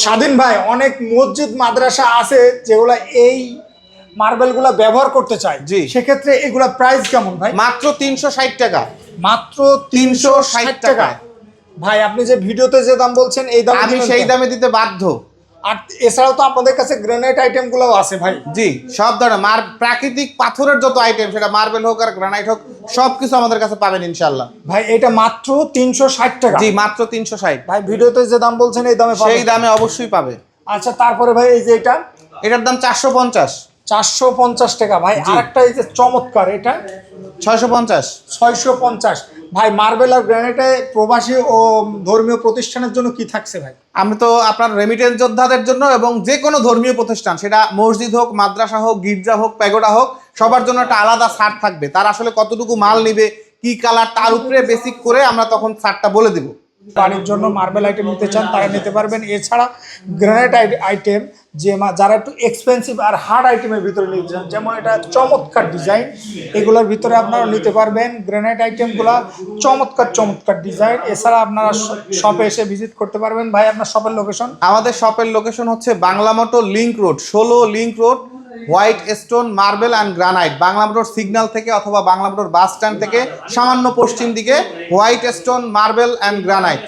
স্বাধীন ভাই, অনেক মসজিদ মাদ্রাসা আছে যেগুলা এই মার্বেলগুলা ব্যবহার করতে চায়, জি। সেক্ষেত্রে এগুলা প্রাইস কেমন ভাই? মাত্র 360 টাকা। মাত্র 360 টাকা। ভাই আপনি যে ভিডিওতে যে দাম বলছেন এই দাম আমি সেই দামে দিতে বাধ্য। আর এছাড়াও তো আপনাদের কাছে গ্রানাইট আইটেমগুলোও আছে ভাই। জি, সব ধরনের প্রাকৃতিক পাথরের যত আইটেম, সেটা মার্বেল হোক আর গ্রানাইট হোক, সবকিছু আমাদের কাছে পাবেন ইনশাআল্লাহ। ভাই এটা মাত্র 360 টাকা। জি, মাত্র 360। ভাই ভিডিওতে যে দাম বলছেন এই দামে সেই দামে অবশ্যই পাবে। আচ্ছা, তারপরে ভাই এই যে এটার দাম 450। 450 টাকা। ভাই আরেকটা এই যে চমৎকার, এটা 650। 650। ভাই মার্বেল আর গ্রানাইটে প্রবাসী ও ধর্মীয় প্রতিষ্ঠানের জন্য কি থাকছে ভাই? আমি তো আপনার রেমিটেন্স যোদ্ধাদের জন্য এবং যে কোনো ধর্মীয় প্রতিষ্ঠান, সেটা মসজিদ হোক, মাদ্রাসা হোক, গির্জা হোক, প্যাগোডা হোক, সবার জন্য একটা আলাদা ছাড় থাকবে। তার আসলে কতটুকু মাল নিবে, কি কালার, তার উপরে বেসিক করে আমরা তখন ছাড়টা বলে দেব। বাড়ির জন্য মার্বেল আইটেম নিতে চান তারা নিতে পারবেন। এছাড়া গ্রানাইট আইটেম যারা একটু এক্সপেন্সিভ আর হার্ড আইটেমের ভিতরে নিতে চান, যেমন এটা চমৎকার ডিজাইন, এগুলোর ভিতরে আপনারা নিতে পারবেন। গ্রানাইট আইটেমগুলো চমৎকার চমৎকার ডিজাইন। এছাড়া আপনারা শপে এসে ভিজিট করতে পারবেন। ভাই আপনার শপের লোকেশন? আমাদের শপের লোকেশন হচ্ছে Bangla motor link road, 16 link road, white stone marble and granite. Bangla motor signal থেকে অথবা বাংলা মোটর বাস স্ট্যান্ড থেকে সামান্য পশ্চিম দিকে white stone marble and granite.